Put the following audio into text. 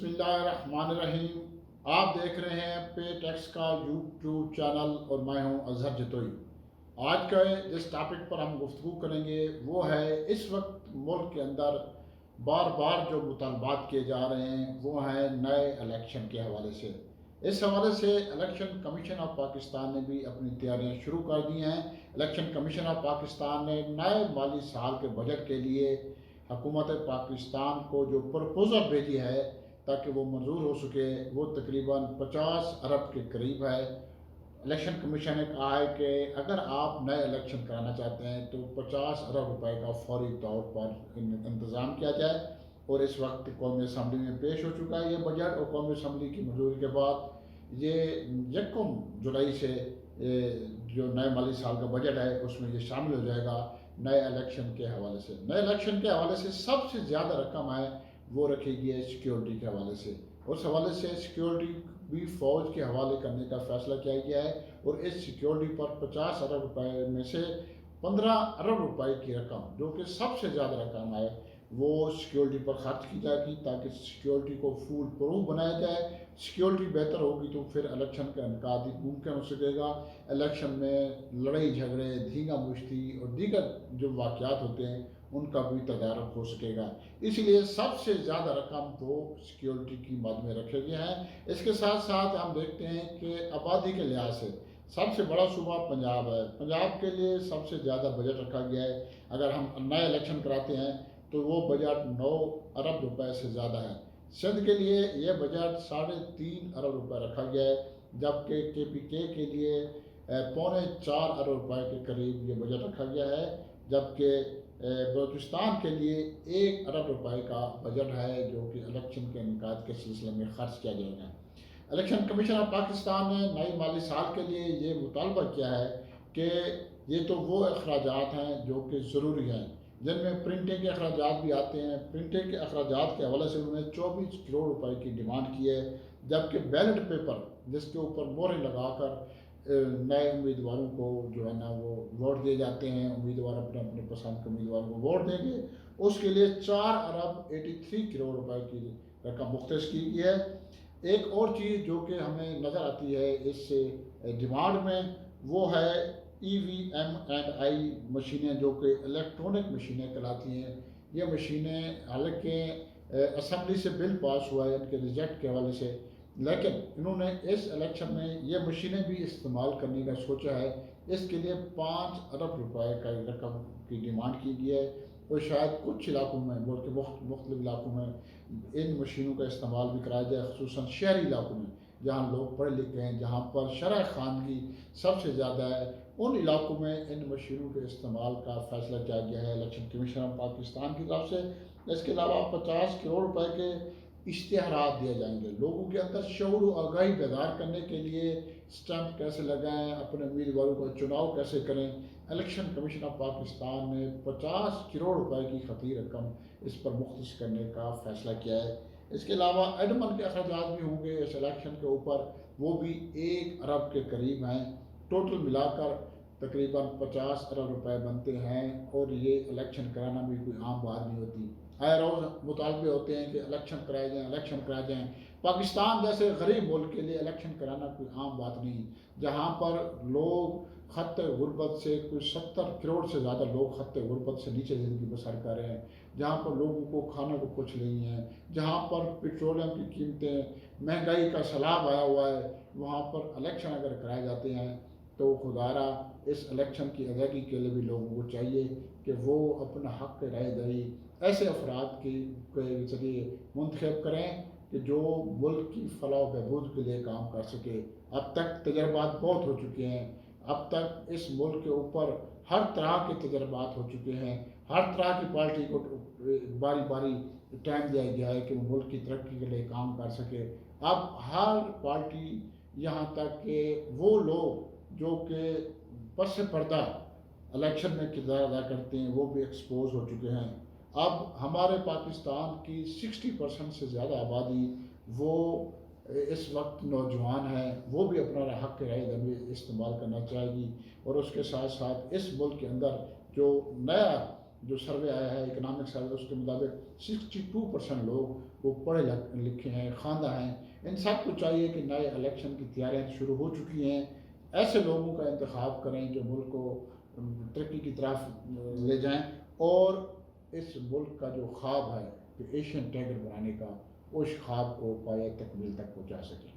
बिस्मिल्लाहिर्रहमानिर्रहीम। आप देख रहे हैं पे टेक्स का यूट्यूब चैनल और मैं हूं अजहर जतोई। आज के जिस टॉपिक पर हम गुफ्तगू करेंगे वो है इस वक्त मुल्क के अंदर बार बार जो मुतालबात किए जा रहे हैं वो हैं नए इलेक्शन के हवाले से। इस हवाले से इलेक्शन कमीशन ऑफ पाकिस्तान ने भी अपनी तैयारियां शुरू कर दी हैं। इलेक्शन कमीशन ऑफ पाकिस्तान ने नए माली साल के बजट के लिए हुकूमत पाकिस्तान को जो प्रपोज़ल भेजी है ताकि वो मंजूर हो सके वो तकरीबन 50 अरब के करीब है। इलेक्शन कमीशन ने कहा है कि अगर आप नए इलेक्शन कराना चाहते हैं तो 50 अरब रुपए का फौरी तौर पर इंतज़ाम किया जाए। और इस वक्त कौमी असम्बली में पेश हो चुका है ये बजट और कौमी असम्बली की मंजूरी के बाद ये 1 जुलाई से जो नए माली साल का बजट है उसमें ये शामिल हो जाएगा। नए इलेक्शन के हवाले से सबसे ज़्यादा रकम है वो रखी है सिक्योरिटी के हवाले से। उस हवाले से सिक्योरिटी भी फ़ौज के हवाले करने का फ़ैसला किया गया है और इस सिक्योरिटी पर 50 अरब रुपए में से 15 अरब रुपए की रकम जो कि सबसे ज़्यादा रकम है वो सिक्योरिटी पर खर्च की जाएगी ताकि सिक्योरिटी को फुल प्रूफ बनाया जाए। सिक्योरिटी बेहतर होगी तो फिर इलेक्शन का इनकाद मुमकिन हो सकेगा। इलेक्शन में लड़ाई झगड़े, धींगा मुश्ती और दीगर जो वाक़यात होते हैं उनका भी तदारक हो सकेगा। इसलिए सबसे ज़्यादा रकम तो सिक्योरिटी की मद में रखे गए हैं। इसके साथ साथ हम देखते हैं कि आबादी के लिहाज से सबसे बड़ा सूबा पंजाब है। पंजाब के लिए सबसे ज़्यादा बजट रखा गया है। अगर हम नया इलेक्शन कराते हैं तो वो बजट 9 अरब रुपए से ज़्यादा है। सिंध के लिए ये बजट 3.5 अरब रुपए रखा गया है, जबकि KPK के लिए 3.25 अरब रुपए के करीब ये बजट रखा गया है, जबकि बलूचिस्तान के लिए 1 अरब रुपए का बजट है जो कि इलेक्शन के इनकाद के सिलसिले में खर्च किया जाएगा। इलेक्शन कमीशन ऑफ पाकिस्तान ने नई माली साल के लिए ये मुतालबा किया है कि ये तो वो अखराजात हैं जो कि ज़रूरी हैं, जिनमें प्रिंटिंग के अखराजात भी आते हैं। प्रिंटिंग के अखराजात के हवाले से उन्होंने 24 करोड़ रुपए की डिमांड की है, जबकि बैलेट पेपर जिसके ऊपर मोहरें लगाकर नए उम्मीदवारों को जो है ना वो वोट दिए जाते हैं, उम्मीदवार अपने अपने पसंद के उम्मीदवार को वोट देंगे, उसके लिए 4 अरब 83 करोड़ रुपए की रकम मुख्तस की गई है। एक और चीज़ जो कि हमें नज़र आती है इस डिमांड में वो है EVM&I मशीनें जो कि इलेक्ट्रॉनिक मशीनें कहलाती हैं। ये मशीनें हालांकि असम्बली से बिल पास हुआ है इनके रिजेक्ट के हवाले से, लेकिन इन्होंने इस इलेक्शन में ये मशीनें भी इस्तेमाल करने का सोचा है। इसके लिए 5 अरब रुपए का रकम की डिमांड की गई है और शायद कुछ इलाकों में, मुल्क के मुख्तलिफ इलाकों में इन मशीनों का इस्तेमाल भी कराया जाए, ख़ुसूसन शहरी इलाकों में जहाँ लोग पढ़े लिखे हैं, जहाँ पर शरह खानगी सबसे ज़्यादा है, उन इलाकों में इन मशीनों के इस्तेमाल का फ़ैसला किया गया है इलेक्शन कमीशन ऑफ पाकिस्तान की तरफ से। इसके अलावा 50 करोड़ रुपए के इश्तिहारात दिए जाएंगे लोगों के अंदर शऊर और आगाही बेदार करने के लिए। स्टैंप कैसे लगाएं, अपने उम्मीदवारों का चुनाव कैसे करें। इलेक्शन कमीशन ऑफ पाकिस्तान ने 50 करोड़ रुपए की खती रकम इस पर मुख्तस करने का फ़ैसला किया है। इसके अलावा एडमन के अखराजात भी होंगे इस इलेक्शन के ऊपर, वो भी 1 अरब के करीब हैं। टोटल मिलाकर तकरीबन 50 अरब रुपए बनते हैं और ये इलेक्शन कराना भी कोई आम बात नहीं होती। हर रोज़ मुतालबे होते हैं कि इलेक्शन कराए जाएँ, इलेक्शन कराए जाएँ। पाकिस्तान जैसे गरीब मुल्क के लिए इलेक्शन कराना कोई आम बात नहीं, जहाँ पर लोग खत गुर्बत से कुछ 70 करोड़ से ज़्यादा लोग खत गुर्बत से नीचे ज़िंदगी बसर कर रहे हैं, जहाँ पर लोगों को खाने को कुछ नहीं है, जहाँ पर पेट्रोलियम की कीमतें, महंगाई का सैलाब आया हुआ है, वहाँ पर इलेक्शन अगर कराए जाते हैं तो खुदारा इस इलेक्शन की अदायगी के लिए भी लोगों को चाहिए कि वो अपना हक राय दही ऐसे अफराद के ज़रिए मुंतखब करें कि जो मुल्क की फलाह बहबूद के लिए काम कर सके। अब तक तजर्बात बहुत हो चुके हैं, अब तक इस मुल्क के ऊपर हर तरह के तजर्बात हो चुके हैं, हर तरह की पार्टी को बारी बारी टाइम दिया गया है कि वो मुल्क की तरक्की के लिए काम कर सके। अब हर पार्टी यहाँ तक कि वो लोग जो कि पस पर्दा इलेक्शन में किरदार अदा करते हैं वो भी एक्सपोज हो चुके हैं। अब हमारे पाकिस्तान की 60% से ज़्यादा आबादी वो इस वक्त नौजवान है, वो भी अपना हक राय इस्तेमाल करना चाहेगी। और उसके साथ साथ इस मुल्क के अंदर जो नया जो सर्वे आया है इकोनॉमिक सर्वे, उसके मुताबिक 62% लोग वो पढ़े लिखे हैं, ख़वानदा हैं। इन सब को चाहिए कि नए इलेक्शन की तैयारियाँ शुरू हो चुकी हैं, ऐसे लोगों का इंतखाब करें जो मुल्क को तरक्की की तरफ ले जाएं और इस मुल्क का जो ख्वाब है कि एशियन टाइगर बनाने का, उस ख्वाब को पाए तकमील तक पहुँचा सकें।